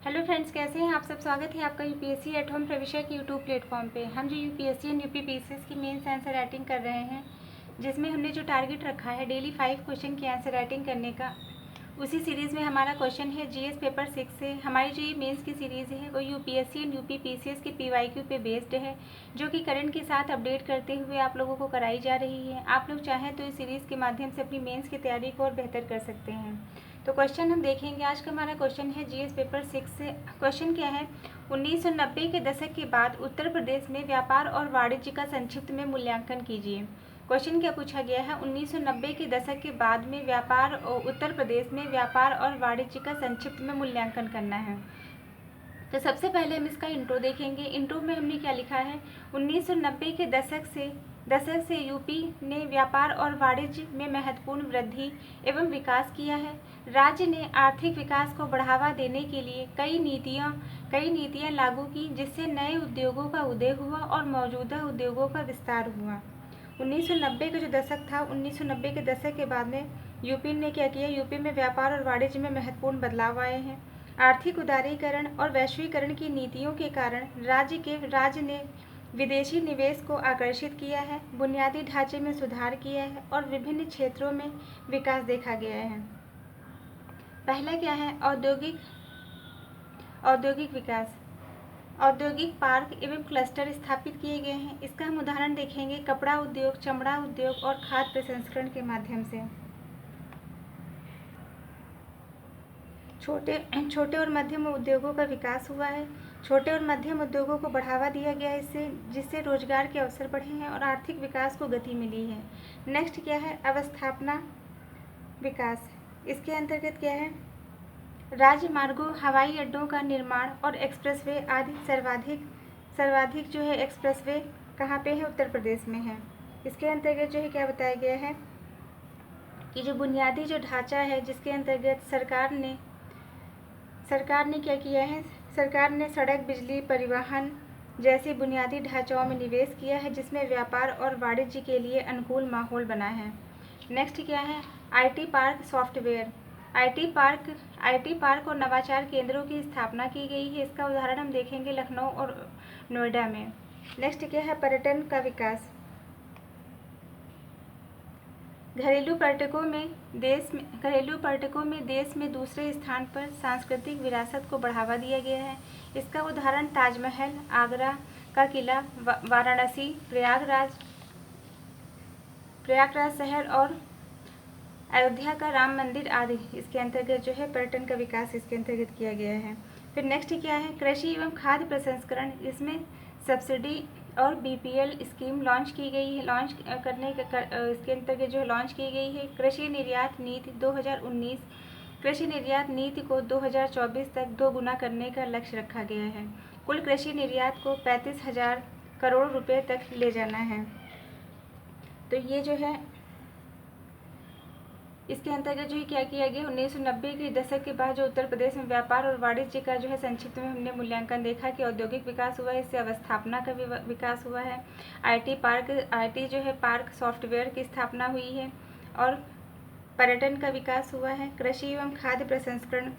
Hello friends, कैसे हैं आप सब। स्वागत है आपका यूपीएससी एट होम प्रविष्य के यूट्यूब प्लेटफॉर्म पे। हम जो यूपीएससी एंड यूपीपीसीएस की मेंस आंसर राइटिंग कर रहे हैं, जिसमें हमने जो टारगेट रखा है डेली 5 क्वेश्चन की आंसर राइटिंग करने का, उसी सीरीज़ में हमारा क्वेश्चन है जीएस पेपर 6 से। हमारी जो ये मेंस की सीरीज़ है वो यूपीएससी एंड यूपीपीसीएस के पीवाईक्यू पे बेस्ड है, जो कि करंट के साथ अपडेट करते हुए आप लोगों को कराई जा रही है। आप लोग चाहें तो इस सीरीज़ के माध्यम से अपनी मेंस की तैयारी को और बेहतर कर सकते हैं। तो क्वेश्चन हम देखेंगे। आज का हमारा क्वेश्चन है जीएस पेपर 6 से। क्वेश्चन क्या है, 1990 के दशक के बाद उत्तर प्रदेश में व्यापार और वाणिज्य का संक्षिप्त में मूल्यांकन कीजिए। क्वेश्चन क्या पूछा गया है, 1990 के दशक के बाद में व्यापार और उत्तर प्रदेश में व्यापार और वाणिज्य का संक्षिप्त में मूल्यांकन करना है। तो सबसे पहले हम इसका इंट्रो देखेंगे। इंट्रो में हमने क्या लिखा है, 1990 के दशक से यूपी ने व्यापार और वाणिज्य में महत्वपूर्ण वृद्धि एवं विकास किया है। राज्य ने आर्थिक विकास को बढ़ावा देने के लिए कई नीतियां लागू की, जिससे नए उद्योगों का उदय हुआ और मौजूदा उद्योगों का विस्तार हुआ। 1990 का जो दशक था, 1990 के दशक के बाद में यूपी ने क्या किया, यूपी में व्यापार और वाणिज्य में महत्वपूर्ण बदलाव आए हैं। आर्थिक उदारीकरण और वैश्वीकरण की नीतियों के कारण राज्य ने विदेशी निवेश को आकर्षित किया है, बुनियादी ढांचे में सुधार किया है और विभिन्न क्षेत्रों में विकास देखा गया है। पहला क्या है, औद्योगिक विकास। औद्योगिक पार्क एवं क्लस्टर स्थापित किए गए हैं। इसका हम उदाहरण देखेंगे कपड़ा उद्योग, चमड़ा उद्योग और खाद्य प्रसंस्करण के माध्यम से। छोटे और मध्यम उद्योगों का विकास हुआ है। छोटे और मध्यम उद्योगों को बढ़ावा दिया गया है, जिससे रोजगार के अवसर बढ़े हैं और आर्थिक विकास को गति मिली है। नेक्स्ट क्या है, अवस्थापना विकास। इसके अंतर्गत क्या है, राज्य मार्गों, हवाई अड्डों का निर्माण और एक्सप्रेसवे आदि। सर्वाधिक जो है एक्सप्रेसवे कहाँ पे है, उत्तर प्रदेश में है। इसके अंतर्गत जो है क्या बताया गया है कि जो बुनियादी जो ढांचा है, जिसके अंतर्गत सरकार ने क्या किया है, सरकार ने सड़क, बिजली, परिवहन जैसे बुनियादी ढांचाओं में निवेश किया है, जिसमें व्यापार और वाणिज्य के लिए अनुकूल माहौल बना है। नेक्स्ट क्या है, IT park software. IT park और नवाचार केंद्रों की स्थापना की गई है। इसका उदाहरण हम देखेंगे लखनऊ और नोएडा में। नेक्स्ट क्या है, पर्यटन का विकास। घरेलू पर्यटकों में देश में दूसरे स्थान पर सांस्कृतिक विरासत को बढ़ावा दिया गया है। इसका उदाहरण ताजमहल, आगरा का किला, वाराणसी, प्रयागराज शहर और अयोध्या का राम मंदिर आदि। इसके अंतर्गत जो है पर्यटन का विकास इसके अंतर्गत किया गया है। फिर नेक्स्ट क्या है, कृषि एवं खाद्य प्रसंस्करण। इसमें सब्सिडी और बीपीएल स्कीम लॉन्च की गई है। इसके अंतर्गत जो लॉन्च की गई है। कृषि निर्यात नीति 2019। कृषि निर्यात नीति को 2024 तक 2 गुना करने का लक्ष्य रखा गया है। कुल कृषि निर्यात को 35,000 करोड़ रुपए तक ले जाना है। तो ये जो है इसके अंतर्गत जो है क्या किया गया, 1990 के दशक के बाद जो उत्तर प्रदेश में व्यापार और वाणिज्य का जो है संक्षिप्त में हमने मूल्यांकन देखा कि औद्योगिक विकास हुआ है, इससे अवस्थापना का भी विकास हुआ है। आईटी जो है पार्क सॉफ्टवेयर की स्थापना हुई है और पर्यटन का विकास हुआ है। कृषि एवं खाद्य प्रसंस्करण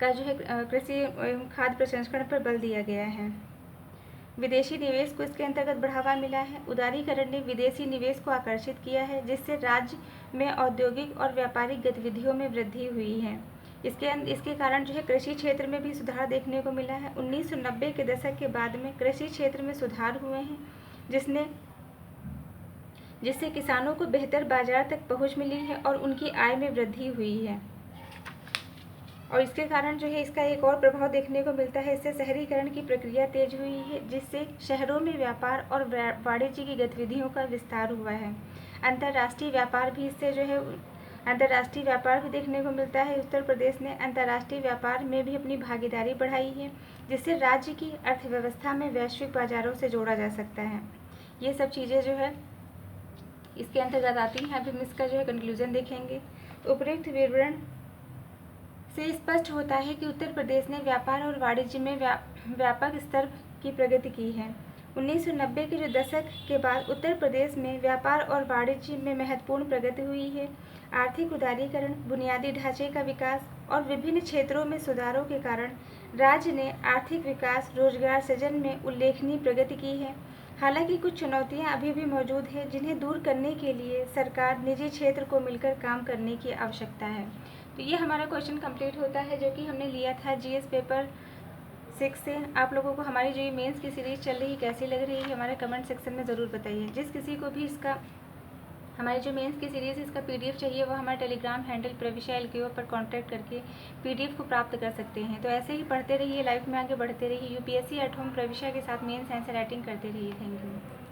का जो है कृषि एवं खाद्य प्रसंस्करण पर बल दिया गया है। विदेशी निवेश को इसके अंतर्गत बढ़ावा मिला है। उदारीकरण ने विदेशी निवेश को आकर्षित किया है, जिससे राज्य में औद्योगिक और व्यापारिक गतिविधियों में वृद्धि हुई है। इसके कारण जो है कृषि क्षेत्र में भी सुधार देखने को मिला है। 1990 के दशक के बाद में कृषि क्षेत्र में सुधार हुए हैं, जिससे किसानों को बेहतर बाजार तक पहुंच मिली है और उनकी आय में वृद्धि हुई है। और इसके कारण जो है इसका एक और प्रभाव देखने को मिलता है, इससे शहरीकरण की प्रक्रिया तेज हुई है, जिससे शहरों में व्यापार और वाणिज्य की गतिविधियों का विस्तार हुआ है। अंतर्राष्ट्रीय व्यापार भी देखने को मिलता है। उत्तर प्रदेश ने अंतर्राष्ट्रीय व्यापार में भी अपनी भागीदारी बढ़ाई है, जिससे राज्य की अर्थव्यवस्था में वैश्विक बाजारों से जोड़ा जा सकता है। ये सब चीज़ें जो है इसके अंतर्गत आती हैं। अभी हम इसका जो है कंक्लूजन देखेंगे। उपरोक्त विवरण से स्पष्ट होता है कि उत्तर प्रदेश ने व्यापार और वाणिज्य में व्यापक स्तर की प्रगति की है। 1990 के जो दशक के बाद उत्तर प्रदेश में व्यापार और वाणिज्य में महत्वपूर्ण प्रगति हुई है। आर्थिक उदारीकरण, बुनियादी ढांचे का विकास और विभिन्न क्षेत्रों में सुधारों के कारण राज्य ने आर्थिक विकास, रोजगार सृजन में उल्लेखनीय प्रगति की है। हालांकि कुछ चुनौतियां अभी भी मौजूद हैं, जिन्हें दूर करने के लिए सरकार, निजी क्षेत्र को मिलकर काम करने की आवश्यकता है। तो ये हमारा क्वेश्चन कंप्लीट होता है, जो कि हमने लिया था जीएस पेपर 6 से। आप लोगों को हमारी जो ये मेंस की सीरीज़ चल रही है कैसी लग रही है, हमारे कमेंट सेक्शन में ज़रूर बताइए। जिस किसी को भी हमारी जो मेंस की सीरीज़ है इसका पीडीएफ चाहिए, वो हमारे टेलीग्राम हैंडल प्रविशा एलकेओ पर कांटेक्ट करके पीडीएफ को प्राप्त कर सकते हैं। तो ऐसे ही पढ़ते रहिए, लाइफ में आगे बढ़ते रहिए। यूपीएससी एट होम प्रविशा के साथ मेंस आंसर राइटिंग करते रहिए। Thank you.